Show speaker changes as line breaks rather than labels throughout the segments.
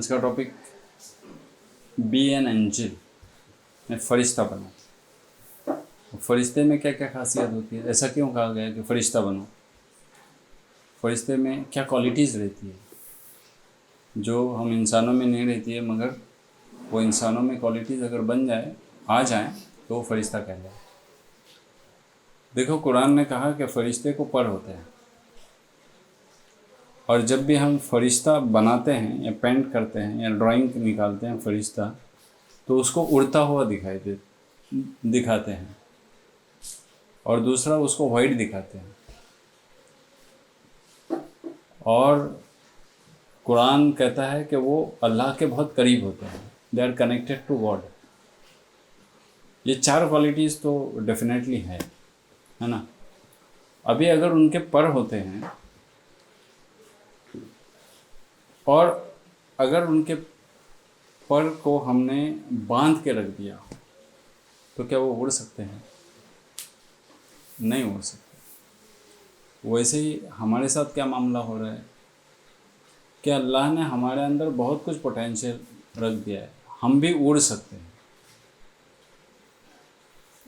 आज का topic B an angel में फरिश्ता बनो। फरिश्ते में क्या क्या खासियत होती है, ऐसा क्यों कहा गया कि फरिश्ता बनो? फरिश्ते में क्या क्वालिटीज़ रहती है जो हम इंसानों में नहीं रहती है, मगर वो इंसानों में क्वालिटीज़ अगर बन जाए, आ जाए, तो वो फरिश्ता कहलाए। देखो, कुरान ने कहा कि फरिश्ते को पर होते हैं, और जब भी हम फरिश्ता बनाते हैं या पेंट करते हैं या ड्राइंग निकालते हैं फरिश्ता, तो उसको उड़ता हुआ दिखाते हैं, और दूसरा उसको वाइट दिखाते हैं। और कुरान कहता है कि वो अल्लाह के बहुत करीब होते हैं, they are connected to God. ये चार क्वालिटीज़ तो डेफिनेटली है ना। अभी अगर उनके पर होते हैं और अगर उनके पर को हमने बांध के रख दिया, तो क्या वो उड़ सकते हैं? नहीं उड़ सकते। वैसे ही हमारे साथ क्या मामला हो रहा है कि अल्लाह ने हमारे अंदर बहुत कुछ पोटेंशियल रख दिया है, हम भी उड़ सकते हैं,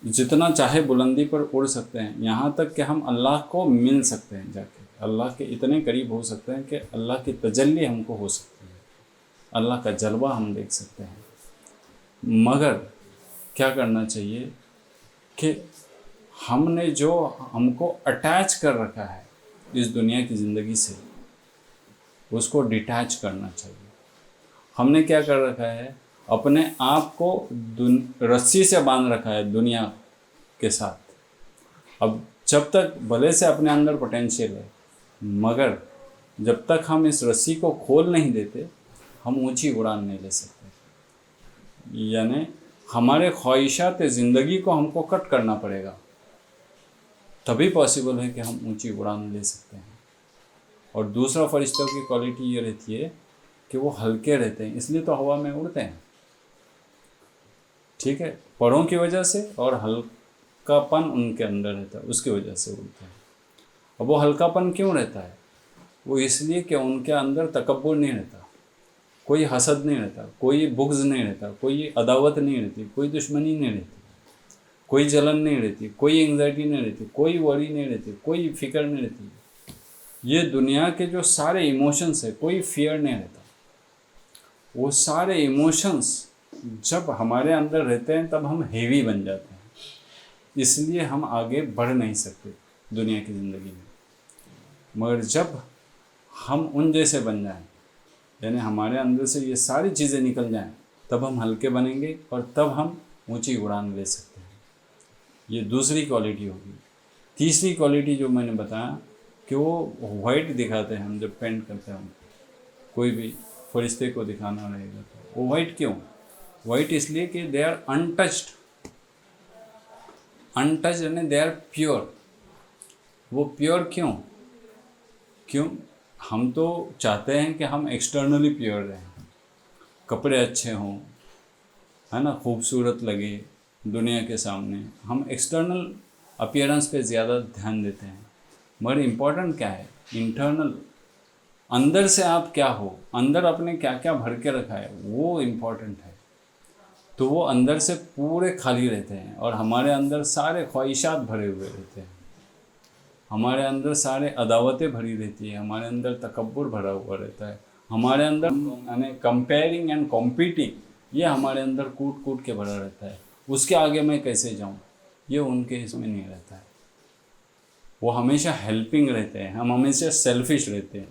जितना चाहे बुलंदी पर उड़ सकते हैं। यहाँ तक कि हम अल्लाह को मिल सकते हैं, जाके अल्लाह के इतने करीब हो सकते हैं कि अल्लाह की तजल्ली हमको हो सकती है, अल्लाह का जलवा हम देख सकते हैं। मगर क्या करना चाहिए कि हमने जो हमको अटैच कर रखा है इस दुनिया की ज़िंदगी से, उसको डिटैच करना चाहिए। हमने क्या कर रखा है, अपने आप को रस्सी से बांध रखा है दुनिया के साथ। अब जब तक भले से अपने अंदर पोटेंशियल है, मगर जब तक हम इस रस्सी को खोल नहीं देते, हम ऊंची उड़ान नहीं ले सकते। यानी हमारे ख्वाहिशात ज़िंदगी को हमको कट करना पड़ेगा, तभी पॉसिबल है कि हम ऊंची उड़ान ले सकते हैं। और दूसरा फरिश्तों की क्वालिटी ये रहती है कि वो हल्के रहते हैं, इसलिए तो हवा में उड़ते हैं, ठीक है, परों की वजह से, और हल्कापन उनके अंदर रहता है, उसकी वजह से उड़ते हैं। अब वो हल्कापन क्यों रहता है? वो इसलिए कि उनके अंदर तकब्बुर नहीं रहता, कोई हसद नहीं रहता, कोई बुग़्ज़ नहीं रहता, कोई अदावत नहीं रहती, कोई दुश्मनी नहीं रहती, कोई जलन नहीं रहती, कोई एंग्जाइटी नहीं रहती, कोई वरी नहीं रहती, कोई फिक्र नहीं रहती। ये दुनिया के जो सारे इमोशंस है, कोई फियर नहीं रहता। वो सारे इमोशंस जब हमारे अंदर रहते हैं, तब हम हेवी बन जाते हैं, इसलिए हम आगे बढ़ नहीं सकते दुनिया की ज़िंदगी में। मगर जब हम उन जैसे बन जाएं, यानी हमारे अंदर से ये सारी चीज़ें निकल जाएं, तब हम हल्के बनेंगे और तब हम ऊंची उड़ान ले सकते हैं। ये दूसरी क्वालिटी होगी। तीसरी क्वालिटी जो मैंने बताया कि वो वाइट दिखाते हैं, हम जब पेंट करते हैं, कोई भी फरिश्ते को दिखाना रहेगा तो वो वाइट क्यों? वाइट इसलिए कि दे आर अनटच्ड यानी दे आर प्योर। वो प्योर क्यों? हम तो चाहते हैं कि हम एक्सटर्नली प्योर रहें, कपड़े अच्छे हों, है ना, खूबसूरत लगे दुनिया के सामने। हम एक्सटर्नल अपीयरेंस पे ज़्यादा ध्यान देते हैं, मगर इम्पोर्टेंट क्या है? इंटरनल, अंदर से आप क्या हो, अंदर अपने क्या क्या भर के रखा है, वो इम्पोर्टेंट है। तो वो अंदर से पूरे खाली रहते हैं, और हमारे अंदर सारे ख्वाहिशात भरे हुए रहते हैं, हमारे अंदर सारे अदावतें भरी रहती है, हमारे अंदर तकब्बुर भरा हुआ रहता है, हमारे अंदर यानी कंपेयरिंग एंड कॉम्पीटिंग, ये हमारे अंदर कूट कूट के भरा रहता है। उसके आगे मैं कैसे जाऊँ, ये उनके इसमें नहीं रहता है। वो हमेशा हेल्पिंग रहते हैं, हम हमेशा सेल्फिश रहते हैं,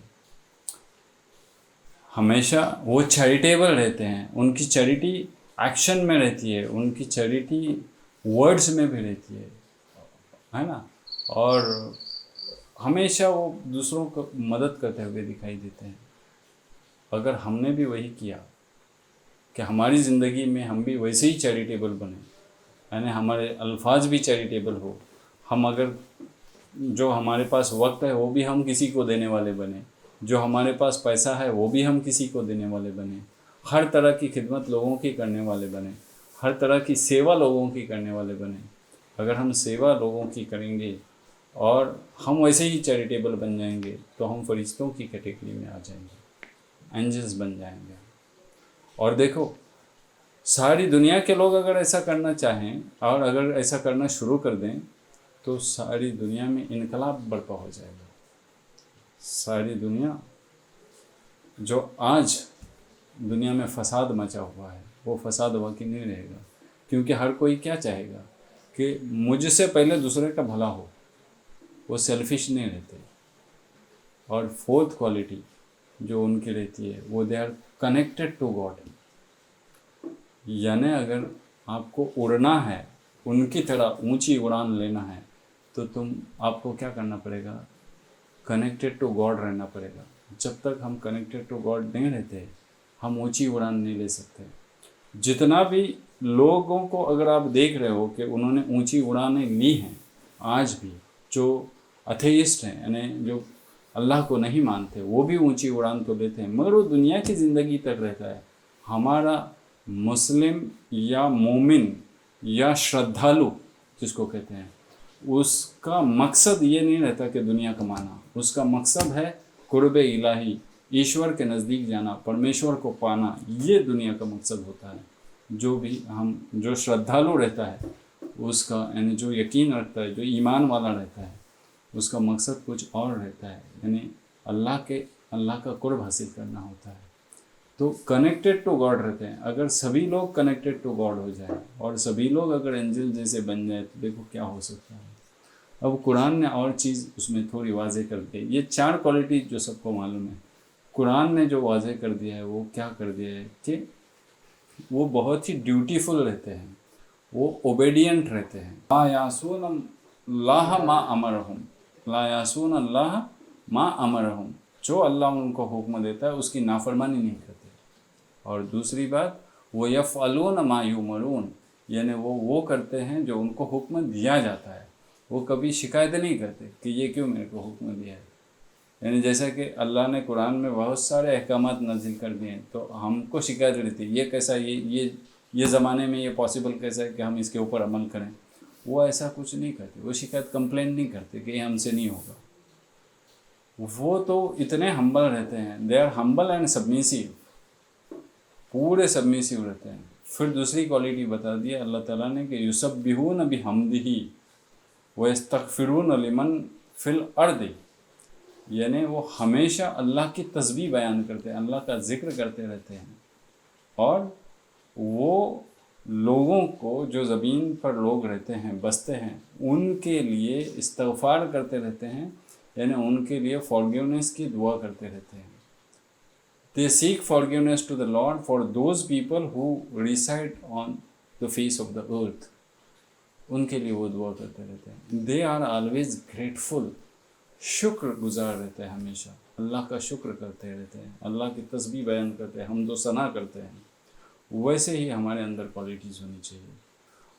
हमेशा वो चैरिटेबल रहते हैं। उनकी चैरिटी एक्शन में रहती है, उनकी चैरिटी वर्ड्स में भी रहती है ना। और हमेशा वो दूसरों को मदद करते हुए दिखाई देते हैं। अगर हमने भी वही किया कि हमारी ज़िंदगी में हम भी वैसे ही चैरिटेबल बने, यानी हमारे अल्फाज भी चैरिटेबल हो, हम अगर जो हमारे पास वक्त है वो भी हम किसी को देने वाले बने, जो हमारे पास पैसा है वो भी हम किसी को देने वाले बने, हर तरह की खिदमत लोगों की करने वाले बने, हर तरह की सेवा लोगों की करने वाले बने। अगर हम सेवा लोगों की करेंगे और हम वैसे ही चैरिटेबल बन जाएंगे, तो हम फरिश्तों की कैटेगरी में आ जाएंगे, एंजल्स बन जाएंगे। और देखो, सारी दुनिया के लोग अगर ऐसा करना चाहें और अगर ऐसा करना शुरू कर दें तो सारी दुनिया में इनकलाब बर्पा हो जाएगा। सारी दुनिया, जो आज दुनिया में फसाद मचा हुआ है, वो फसाद बाकी नहीं रहेगा, क्योंकि हर कोई क्या चाहेगा कि मुझसे पहले दूसरे का भला हो। वो सेल्फिश नहीं रहते। और फोर्थ क्वालिटी जो उनकी रहती है वो they are connected to God. यानी अगर आपको उड़ना है, उनकी तरह ऊंची उड़ान लेना है, तो आपको क्या करना पड़ेगा? कनेक्टेड टू गॉड रहना पड़ेगा। जब तक हम कनेक्टेड टू गॉड नहीं रहते, हम ऊंची उड़ान नहीं ले सकते। जितना भी लोगों को अगर आप देख रहे हो कि उन्होंने ऊंची उड़ानें ली हैं, आज भी जो अथेइस्ट हैं, यानी जो अल्लाह को नहीं मानते, वो भी ऊंची उड़ान तो लेते हैं, मगर वो दुनिया की ज़िंदगी तक रहता है। हमारा मुस्लिम या मोमिन या श्रद्धालु जिसको कहते हैं, उसका मकसद ये नहीं रहता कि दुनिया कमाना। उसका मकसद है कुर्बे इलाही, ईश्वर के नज़दीक जाना, परमेश्वर को पाना। ये दुनिया का मकसद होता है। जो श्रद्धालु रहता है उसका, यानी जो यकीन रखता है, जो ईमान वाला रहता है, उसका मकसद कुछ और रहता है, यानी अल्लाह का कुर्ब हासिल करना होता है। तो कनेक्टेड टू गॉड रहते हैं। अगर सभी लोग कनेक्टेड टू गॉड हो जाए और सभी लोग अगर एंजल जैसे बन जाए तो देखो क्या हो सकता है। अब कुरान ने और चीज़ उसमें थोड़ी वाज़ेह कर दी। ये 4 क्वालिटी जो सबको मालूम है, कुरान ने जो वाज़ेह कर दिया है वो क्या कर दिया है कि वो बहुत ही ड्यूटीफुल रहते हैं, वो ओबेडियंट रहते हैं। ला यासून अल्लाह मा अमरहुम, ला यासून अल्लाह मा अमरहुम। जो अल्लाह उनको हुक्म देता है उसकी नाफरमानी नहीं करते। और दूसरी बात, वो यफ़अलून मा युमरून, यानी वो करते हैं जो उनको हुक्म दिया जाता है। वो कभी शिकायत नहीं करते कि ये क्यों मेरे को हुक्म दिया है। यानी जैसा कि अल्लाह ने कुरान में बहुत सारे अहकामात नाजिल कर दिए हैं, तो हमको शिकायत रहती है ये कैसा, ये ज़माने में ये पॉसिबल कैसा है कि हम इसके ऊपर अमल करें। वो ऐसा कुछ नहीं करते, वो शिकायत कंप्लेन नहीं करते कि ये हमसे नहीं होगा। वो तो इतने हम्बल रहते हैं, they are humble and submissive, पूरे सबमिसिव रहते हैं। फिर दूसरी क्वालिटी बता दी अल्लाह ताला ने कि युसब्बिहून बिहम्दिही व यस्तगफिरून लिमन फिल अर्द, यानी वो हमेशा अल्लाह की तस्बीह बयान करते हैं, अल्लाह का जिक्र करते रहते हैं। और वो लोगों को, जो ज़मीन पर लोग रहते हैं, बसते हैं, उनके लिए इस्तग़फ़ार करते रहते हैं, यानी उनके लिए फॉरगिवनेस की दुआ करते रहते हैं। They seek forgiveness to the Lord for those people who reside on the face of the earth. उनके लिए वो दुआ करते रहते हैं। They are always grateful, शुक्र गुजार रहते हैं, हमेशा अल्लाह का शुक्र करते रहते हैं, अल्लाह की तस्बीह बयान करते हैं, हमदो सना करते हैं। वैसे ही हमारे अंदर क्वालिटीज़ होनी चाहिए।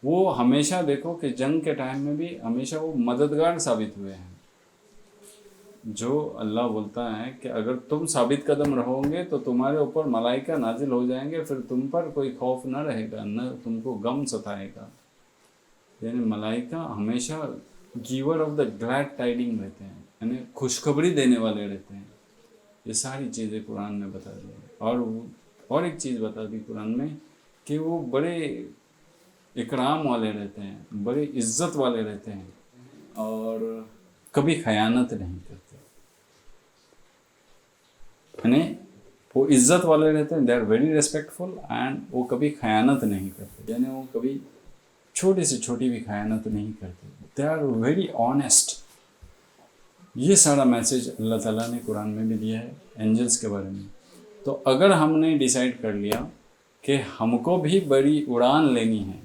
वो हमेशा देखो कि जंग के टाइम में भी हमेशा वो मददगार साबित हुए हैं। जो अल्लाह बोलता है कि अगर तुम साबित कदम रहोगे तो तुम्हारे ऊपर मलाइका नाजिल हो जाएंगे, फिर तुम पर कोई खौफ न रहेगा, न तुमको गम सताएगा। यानी मलाइका हमेशा giver of the glad tidying रहते हैं, यानी खुशखबरी देने वाले रहते हैं। ये सारी चीज़ें कुरान में बता दी है। और एक चीज़ बता दी कुरान में कि वो बड़े इकराम वाले रहते हैं, बड़े इज्जत वाले रहते हैं और कभी खयानत नहीं करते। यानी वो इज्जत वाले रहते हैं, they are very respectful, and वो कभी खयानत नहीं करते, यानी वो कभी छोटी से छोटी भी खयानत नहीं करते। They are very honest. ये सारा मैसेज अल्लाह ताला ने कुरान में भी दिया है एंजल्स के बारे में। तो अगर हमने डिसाइड कर लिया कि हमको भी बड़ी उड़ान लेनी है,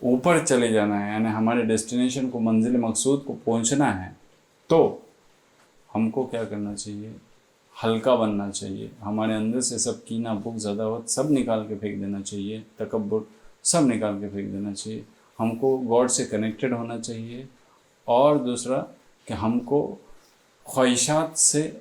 ऊपर चले जाना है, यानी हमारे डेस्टिनेशन को, मंजिल मकसूद को पहुंचना है, तो हमको क्या करना चाहिए? हल्का बनना चाहिए। हमारे अंदर से सब कीना, बुग़्ज़, अदावत सब निकाल के फेंक देना चाहिए, तकब्बुर सब निकाल के फेंक देना चाहिए। हमको गॉड से कनेक्टेड होना चाहिए। और दूसरा कि हमको ख्वाहिशात से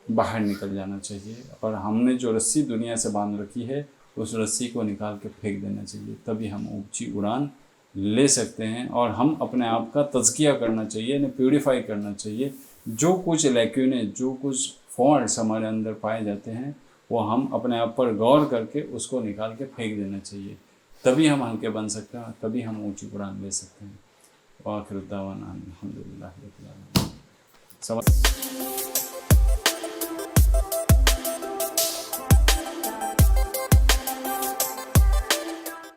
बाहर निकल जाना चाहिए और हमने जो रस्सी दुनिया से बांध रखी है उस रस्सी को निकाल के फेंक देना चाहिए। तभी हम ऊंची उड़ान ले सकते हैं। और हम अपने आप का तज़किया करना चाहिए, यानी प्यूरिफाई करना चाहिए। जो कुछ लैक्यूने, जो कुछ फॉल्ट्स हमारे अंदर पाए जाते हैं, वो हम अपने आप पर गौर करके उसको निकाल के फेंक देना चाहिए, तभी हम हल्के बन सकते हैं, तभी हम ऊंची उड़ान ले सकते हैं। वाखिर दावाना अल्हम्दुलिल्लाह रब्बिल आलमीन। समझ